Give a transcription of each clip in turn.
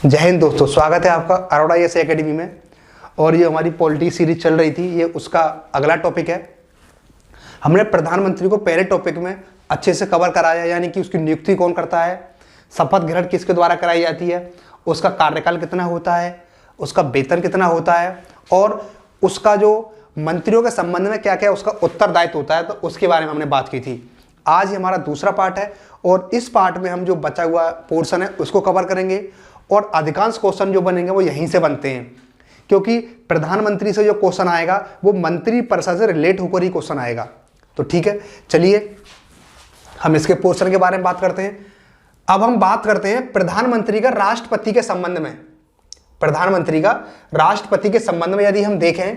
जय हिंद दोस्तों, स्वागत है आपका अरोड़ा एस एकेडमी में। और ये हमारी पॉलिटी सीरीज चल रही थी, ये उसका अगला टॉपिक है। हमने प्रधानमंत्री को पहले टॉपिक में अच्छे से कवर कराया, यानी कि उसकी नियुक्ति कौन करता है, शपथ ग्रहण किसके द्वारा कराई जाती है, उसका कार्यकाल कितना होता है, उसका वेतन कितना होता है और उसका जो मंत्रियों के संबंध में क्या क्या उसका उत्तरदायित्व होता है, तो उसके बारे में हमने बात की थी। आज ये हमारा दूसरा पार्ट है और इस पार्ट में हम जो बचा हुआ पोर्शन है उसको कवर करेंगे और अधिकांश क्वेश्चन जो बनेंगे वो यहीं से बनते हैं, क्योंकि प्रधानमंत्री से जो क्वेश्चन आएगा वो मंत्री परिषद से रिलेट होकर ही क्वेश्चन आएगा। तो ठीक है, चलिए हम इसके पोर्शन के बारे में बात करते हैं। अब हम बात करते हैं प्रधानमंत्री का राष्ट्रपति के संबंध में। प्रधानमंत्री का राष्ट्रपति के संबंध में यदि हम देखें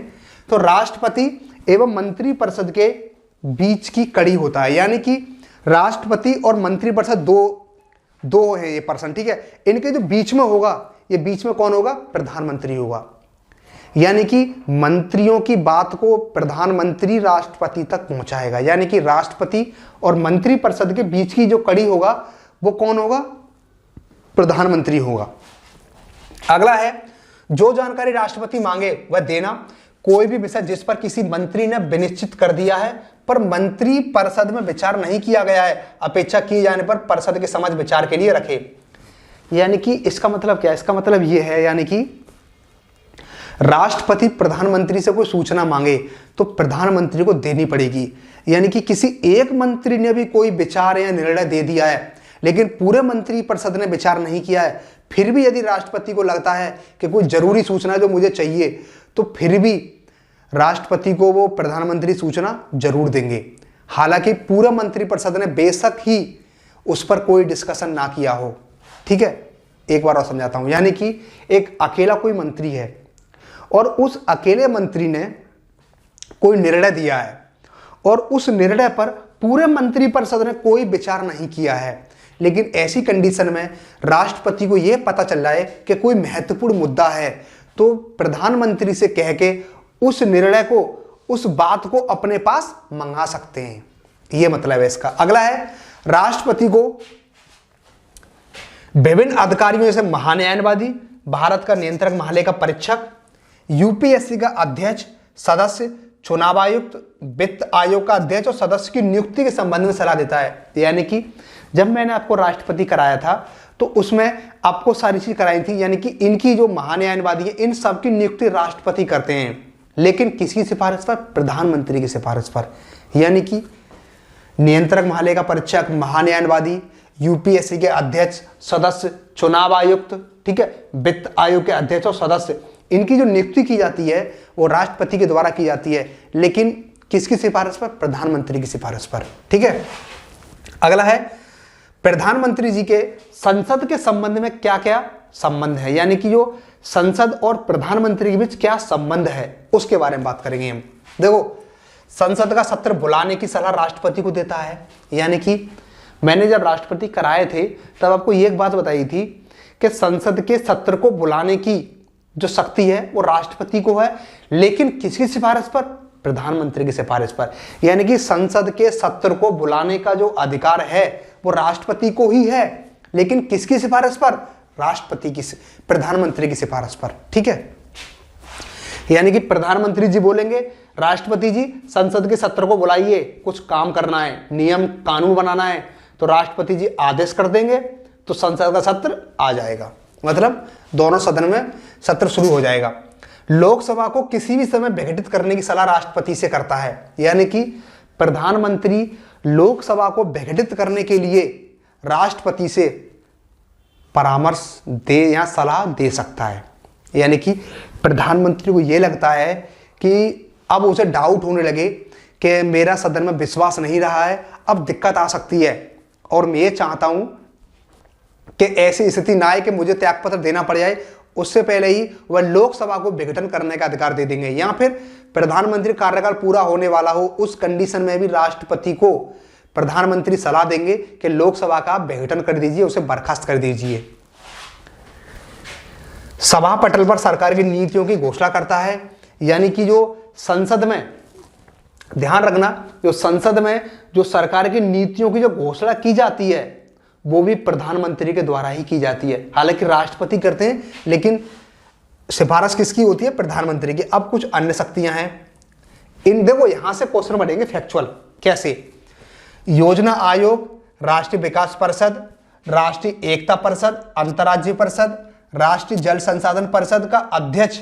तो राष्ट्रपति एवं मंत्री परिषद के बीच की कड़ी होता है, यानी कि राष्ट्रपति और मंत्री परिषद दो है ये पर्सन, ठीक है। इनके जो बीच में होगा, ये बीच में कौन होगा, प्रधानमंत्री होगा। यानी कि मंत्रियों की बात को प्रधानमंत्री राष्ट्रपति तक पहुंचाएगा, यानी कि राष्ट्रपति और मंत्री परिषद के बीच की जो कड़ी होगा वो कौन होगा, प्रधानमंत्री होगा। अगला है, जो जानकारी राष्ट्रपति मांगे वह देना। कोई भी विषय जिस पर किसी मंत्री ने विनिश्चित कर दिया है पर मंत्री परिषद में विचार नहीं किया गया है, अपेक्षा किए जाने पर परिषद के समझ विचार के लिए रखे। यानी कि इसका मतलब क्या है, इसका मतलब यह है, यानी कि राष्ट्रपति प्रधानमंत्री से कोई सूचना मांगे तो प्रधानमंत्री को देनी पड़ेगी। यानी कि किसी एक मंत्री ने भी कोई विचार या निर्णय दे दिया है लेकिन पूरे मंत्री परिषद ने विचार नहीं किया है, फिर भी यदि राष्ट्रपति को लगता है कि कोई जरूरी सूचना जो मुझे चाहिए, तो फिर भी राष्ट्रपति को वो प्रधानमंत्री सूचना जरूर देंगे। हालांकि पूरा मंत्री परिषद ने बेशक ही उस पर कोई डिस्कशन ना किया हो। ठीक है, एक बार और समझाता हूं। यानी कि एक अकेला कोई मंत्री है और उस अकेले मंत्री ने कोई निर्णय दिया है और उस निर्णय पर पूरे मंत्री परिषद ने कोई विचार नहीं किया है, लेकिन ऐसी कंडीशन में राष्ट्रपति को यह पता चल रहा है कि कोई महत्वपूर्ण मुद्दा है, तो प्रधानमंत्री से कह के उस निर्णय को, उस बात को अपने पास मंगा सकते हैं। यह मतलब है इसका। अगला है, राष्ट्रपति को विभिन्न अधिकारियों जैसे महान्यायवादी, भारत का नियंत्रक महालय का परीक्षक, यूपीएससी का अध्यक्ष, सदस्य, चुनाव आयुक्त, वित्त आयोग का अध्यक्ष और सदस्य की नियुक्ति के संबंध में सलाह देता है। यानी कि जब मैंने आपको राष्ट्रपति कराया था तो उसमें आपको सारी चीज कराई थी, यानी कि इनकी जो महान्यायवादी है इन सब की नियुक्ति राष्ट्रपति करते हैं, लेकिन किसकी सिफारिश पर, प्रधानमंत्री की सिफारिश पर। यानी कि नियंत्रक महालय का परीक्षक, महान्यायवादी, यूपीएससी के अध्यक्ष, सदस्य, चुनाव आयुक्त, ठीक है, वित्त आयोग के अध्यक्ष और सदस्य, इनकी जो नियुक्ति की जाती है वो राष्ट्रपति के द्वारा की जाती है, लेकिन किसकी सिफारिश पर, प्रधानमंत्री की सिफारिश पर। ठीक है। अगला है, प्रधानमंत्री जी के संसद के संबंध में क्या क्या संबंध है, यानी कि जो संसद और प्रधानमंत्री के बीच क्या संबंध है उसके बारे में बात करेंगे हम। देखो, संसद का सत्र बुलाने की सलाह राष्ट्रपति को देता है। यानी कि मैंने जब राष्ट्रपति कराए थे तब आपको ये एक बात बताई थी कि संसद के सत्र को बुलाने की जो शक्ति है वो राष्ट्रपति को है, लेकिन किसकी सिफारिश पर, प्रधानमंत्री की सिफारिश पर। यानी कि संसद के सत्र को बुलाने का जो अधिकार है वो राष्ट्रपति को ही है, लेकिन किसकी सिफारिश पर, राष्ट्रपति की, प्रधानमंत्री की सिफारिश पर। ठीक है। यानी कि प्रधानमंत्री जी बोलेंगे राष्ट्रपति जी संसद के सत्र को बुलाइए, कुछ काम करना है, नियम कानून बनाना है, तो राष्ट्रपति जी आदेश कर देंगे तो संसद का सत्र आ जाएगा, मतलब दोनों सदन में सत्र शुरू हो जाएगा। लोकसभा को किसी भी समय विघटित करने की सलाह राष्ट्रपति से करता है। यानी कि प्रधानमंत्री लोकसभा को विघटित करने के लिए राष्ट्रपति से परामर्श दे या सलाह दे सकता है। यानी कि प्रधानमंत्री को यह लगता है कि अब उसे डाउट होने लगे कि मेरा सदन में विश्वास नहीं रहा है, अब दिक्कत आ सकती है और मैं ये चाहता हूं कि ऐसी स्थिति ना आए कि मुझे त्यागपत्र देना पड़ जाए, उससे पहले ही वह लोकसभा को विघटन करने का अधिकार दे देंगे, या फिर प्रधानमंत्री कार्यकाल पूरा होने वाला हो उस कंडीशन में भी राष्ट्रपति को प्रधानमंत्री सलाह देंगे कि लोकसभा का विघटन कर दीजिए, उसे बर्खास्त कर दीजिए। सभा पटल पर सरकार की नीतियों की घोषणा करता है। यानी कि जो संसद में, ध्यान रखना, जो संसद में जो सरकार की नीतियों की जो घोषणा की जाती है वो भी प्रधानमंत्री के द्वारा ही की जाती है। हालांकि राष्ट्रपति करते हैं, लेकिन सिफारिश किसकी होती है? प्रधानमंत्री की। अब कुछ अन्य शक्तियां हैं, इन देखो यहां से क्वेश्चन बनेंगे फैक्चुअल। कैसे? योजना आयोग, राष्ट्रीय विकास परिषद, राष्ट्रीय एकता परिषद, अंतर्राज्यीय परिषद, राष्ट्रीय जल संसाधन परिषद का अध्यक्ष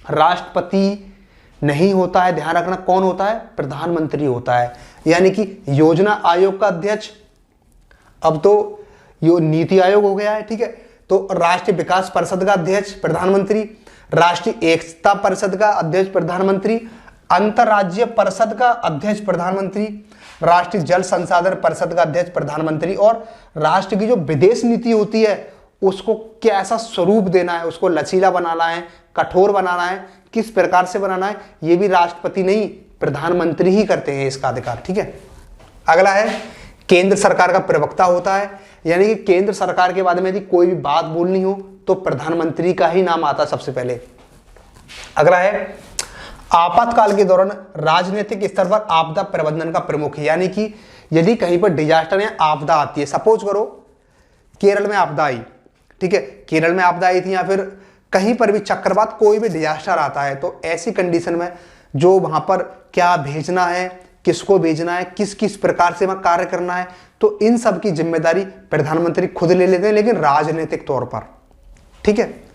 राष्ट्रपति नहीं होता है, ध्यान रखना। कौन होता है? प्रधानमंत्री होता है। यानी कि योजना आयोग का अध्यक्ष, अब तो यो नीति आयोग हो गया है, ठीक है। तो राष्ट्रीय विकास परिषद का अध्यक्ष प्रधानमंत्री, राष्ट्रीय एकता परिषद का अध्यक्ष प्रधानमंत्री, अंतर्राज्यीय परिषद का अध्यक्ष प्रधानमंत्री, राष्ट्रीय जल संसाधन परिषद का अध्यक्ष प्रधानमंत्री, और राष्ट्र की जो विदेश नीति होती है उसको कैसा स्वरूप देना है, उसको लचीला बनाना है, कठोर बनाना है, किस प्रकार से बनाना है, ये भी राष्ट्रपति नहीं प्रधानमंत्री ही करते हैं इसका अधिकार, ठीक है। अगला है केंद्र सरकार का प्रवक्ता होता है, यानी कि केंद्र सरकार के बारे में यदि कोई भी बात बोलनी हो तो प्रधानमंत्री का ही नाम आता है सबसे पहले। अगला है आपातकाल के दौरान राजनीतिक स्तर पर आपदा प्रबंधन का प्रमुख, यानी कि यदि कहीं पर डिजास्टर या आपदा आती है, सपोज करो केरल में आपदा आई, ठीक है, केरल में आपदा आई थी, या फिर कहीं पर भी चक्रवात, कोई भी डिजास्टर आता है, तो ऐसी कंडीशन में जो वहां पर क्या भेजना है, किसको भेजना है, किस किस प्रकार से वहां कार्य करना है, तो इन सब की जिम्मेदारी प्रधानमंत्री खुद ले लेते हैं, लेकिन राजनीतिक तौर पर, ठीक है।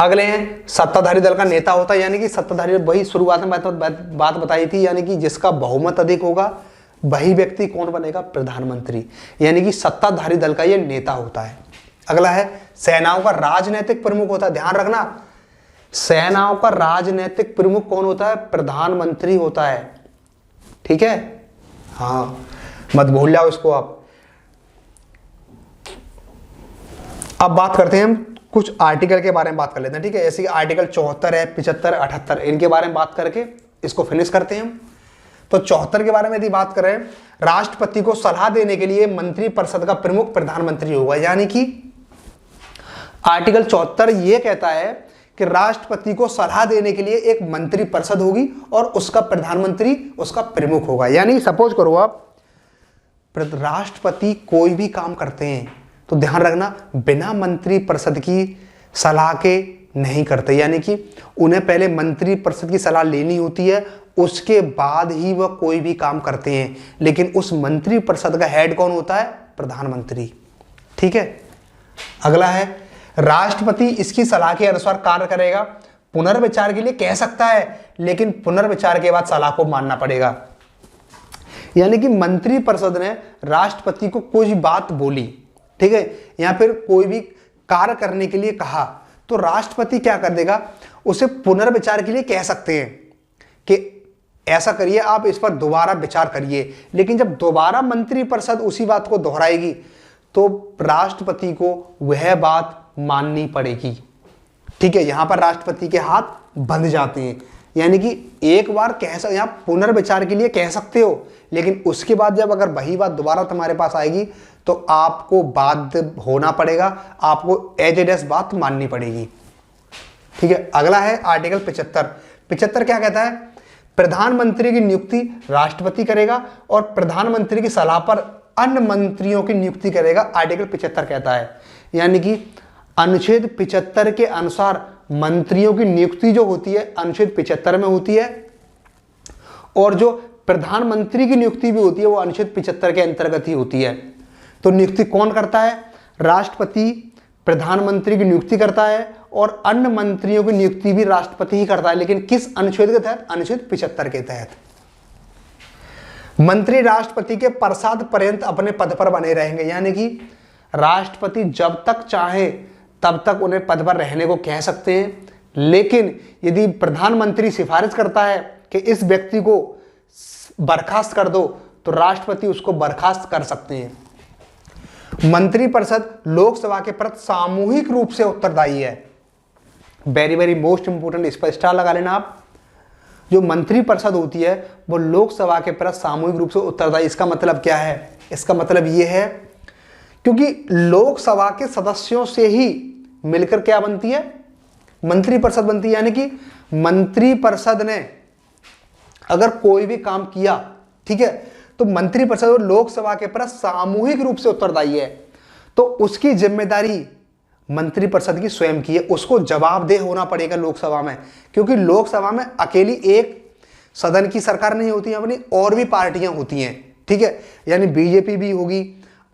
अगले हैं सत्ताधारी दल का नेता होता है, यानी कि सत्ताधारी, वही शुरुआत में बात बताई थी, यानी कि जिसका बहुमत अधिक होगा वही व्यक्ति कौन बनेगा? प्रधानमंत्री, यानी कि सत्ताधारी दल का यह नेता होता है। अगला है सेनाओं का राजनीतिक प्रमुख होता है, ध्यान रखना सेनाओं का राजनीतिक प्रमुख कौन होता है? प्रधानमंत्री होता है, ठीक है, हाँ मत भूल जाओ इसको आप। अब बात करते हैं हम कुछ आर्टिकल के बारे में बात कर लेते हैं, ठीक है, जैसे कि आर्टिकल 74 है, 75, 78, इनके बारे में बात करके इसको फिनिश करते हैं हम। तो 74 के बारे में यदि बात करें, राष्ट्रपति को सलाह देने के लिए मंत्रिपरिषद का प्रमुख प्रधानमंत्री होगा, यानी कि आर्टिकल 74 यह कहता है कि राष्ट्रपति को सलाह देने के लिए एक मंत्रिपरिषद होगी और उसका प्रधानमंत्री उसका प्रमुख होगा। यानी सपोज करो आप राष्ट्रपति कोई भी काम करते हैं तो ध्यान रखना बिना मंत्रिपरिषद की सलाह के नहीं करते, यानी कि उन्हें पहले मंत्रिपरिषद की सलाह लेनी होती है, उसके बाद ही वह कोई भी काम करते हैं। लेकिन उस मंत्रिपरिषद का हेड कौन होता है? प्रधानमंत्री, ठीक है। अगला है राष्ट्रपति इसकी सलाह के अनुसार कार्य करेगा, पुनर्विचार के लिए कह सकता है, लेकिन पुनर्विचार के बाद सलाह को मानना पड़ेगा। यानी कि मंत्रिपरिषद ने राष्ट्रपति को कोई बात बोली, ठीक है, या फिर कोई भी कार्य करने के लिए कहा, तो राष्ट्रपति क्या कर देगा? उसे पुनर्विचार के लिए कह सकते हैं कि ऐसा करिए, आप इस पर दोबारा विचार करिए। लेकिन जब दोबारा मंत्रिपरिषद उसी बात को दोहराएगी तो राष्ट्रपति को वह बात माननी पड़ेगी, ठीक है। यहां पर राष्ट्रपति के हाथ बंध जाते हैं, यानी कि एक बार यहां पुनर्विचार के लिए कह सकते हो, लेकिन उसके बाद जब अगर वही बात दोबारा तुम्हारे पास आएगी तो आपको बाध्य होना पड़ेगा, आपको एज इट इज बात माननी पड़ेगी, ठीक है। अगला है आर्टिकल 75 क्या कहता है? प्रधानमंत्री की नियुक्ति राष्ट्रपति करेगा और प्रधानमंत्री की सलाह पर अन्य मंत्रियों की नियुक्ति करेगा, आर्टिकल 75 कहता है। यानी कि अनुच्छेद 75 के अनुसार मंत्रियों की नियुक्ति जो होती है अनुच्छेद 75 में होती है, और जो प्रधानमंत्री की नियुक्ति भी होती है वो अनुच्छेद 75 के अंतर्गत ही होती है। तो नियुक्ति कौन करता है? राष्ट्रपति प्रधानमंत्री की नियुक्ति करता है और अन्य मंत्रियों की नियुक्ति भी राष्ट्रपति ही करता है, लेकिन किस अनुच्छेद के तहत? अनुच्छेद 75 के तहत। मंत्री राष्ट्रपति के प्रसाद पर्यंत अपने पद पर बने रहेंगे, यानी कि राष्ट्रपति जब तक चाहे तब तक उन्हें पद पर रहने को कह सकते हैं, लेकिन यदि प्रधानमंत्री सिफारिश करता है कि इस व्यक्ति को बर्खास्त कर दो तो राष्ट्रपति उसको बर्खास्त कर सकते हैं। मंत्रिपरिषद लोकसभा के प्रति सामूहिक रूप से उत्तरदायी है। वेरी वेरी मोस्ट इंपोर्टेंट, इस पर स्टार लगा लेना आप। जो मंत्रिपरिषद होती है वो लोकसभा के प्रति सामूहिक रूप से उत्तरदायी। इसका मतलब क्या है? इसका मतलब ये है क्योंकि लोकसभा के सदस्यों से ही मिलकर क्या बनती है? मंत्रिपरिषद बनती है। यानी कि मंत्रिपरिषद ने अगर कोई भी काम किया, ठीक है, तो मंत्रिपरिषद और लोकसभा के प्रति सामूहिक रूप से उत्तरदायी है, तो उसकी जिम्मेदारी मंत्रिपरिषद की स्वयं की है। उसको जवाबदेह होना पड़ेगा लोकसभा में, क्योंकि लोकसभा में अकेली एक सदन की सरकार नहीं होती है, अपनी और भी पार्टियां होती हैं, ठीक है। यानी बीजेपी भी होगी,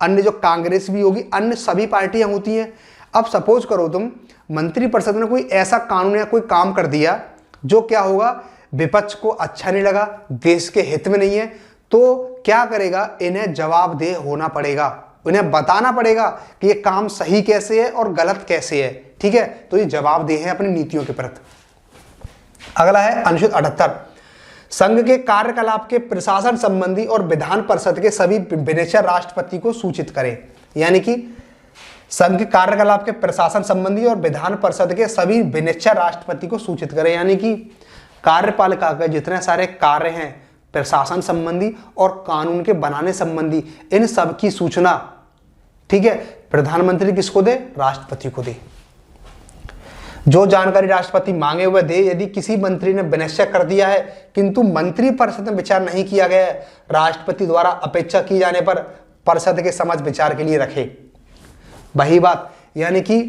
अन्य जो कांग्रेस भी होगी, अन्य सभी पार्टियां होती हैं। अब सपोज करो तुम मंत्रिपरिषद ने कोई ऐसा कानून या कोई काम कर दिया जो क्या होगा, विपक्ष को अच्छा नहीं लगा, देश के हित में नहीं है, तो क्या करेगा, इन्हें जवाबदेह होना पड़ेगा, उन्हें बताना पड़ेगा कि ये काम सही कैसे है और गलत कैसे है, ठीक है। तो ये जवाबदेह है अपनी नीतियों के प्रति। अगला है अनुच्छेद 78, संघ के कार्यकलाप के प्रशासन संबंधी और विधान परिषद के सभी विनिश्चय राष्ट्रपति को सूचित करें। यानी कि संघ के कार्यकलाप के प्रशासन संबंधी और विधान परिषद के सभी विनिश्चय राष्ट्रपति को सूचित करें। यानी कि कार्यपालिका के जितने सारे कार्य हैं प्रशासन संबंधी और कानून के बनाने संबंधी, इन सब की सूचना, ठीक है, प्रधानमंत्री किसको दे, राष्ट्रपति को दे। जो जानकारी राष्ट्रपति मांगे हुए दे। यदि किसी मंत्री ने विनिश्चय कर दिया है किंतु मंत्रिपरिषद में विचार नहीं किया गया है, राष्ट्रपति द्वारा अपेक्षा की जाने पर परिषद के समक्ष विचार के लिए रखे। वही बात, यानी कि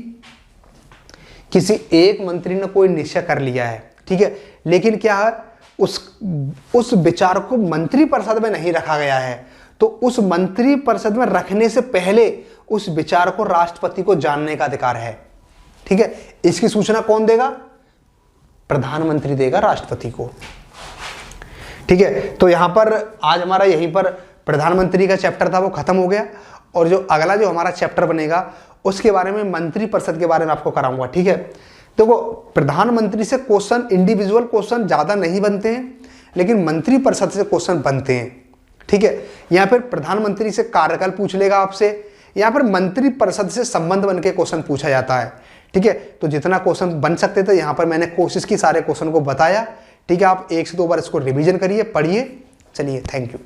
किसी एक मंत्री ने कोई निश्चय कर लिया है, ठीक है, लेकिन क्या है, उस विचार को मंत्रिपरिषद में नहीं रखा गया है, तो उस मंत्रिपरिषद में रखने से पहले उस विचार को राष्ट्रपति को जानने का अधिकार है, ठीक है। इसकी सूचना कौन देगा, प्रधानमंत्री देगा राष्ट्रपति को, ठीक है। तो यहां पर आज हमारा यहीं पर प्रधानमंत्री का चैप्टर था वो खत्म हो गया, और जो अगला जो हमारा चैप्टर बनेगा उसके बारे में मंत्रिपरिषद के बारे में आपको कराऊंगा, ठीक है। तो वो प्रधानमंत्री से क्वेश्चन, इंडिविजुअल क्वेश्चन ज्यादा नहीं बनते हैं, लेकिन मंत्रिपरिषद से क्वेश्चन बनते हैं, ठीक है। या फिर प्रधानमंत्री से कार्यकाल पूछ लेगा आपसे, या फिर मंत्रिपरिषद से संबंध बन के क्वेश्चन पूछा जाता है, ठीक है। तो जितना क्वेश्चन बन सकते थे यहाँ पर मैंने कोशिश की सारे क्वेश्चन को बताया, ठीक है। आप 1 से 2 बार इसको रिवीजन करिए, पढ़िए। चलिए, थैंक यू।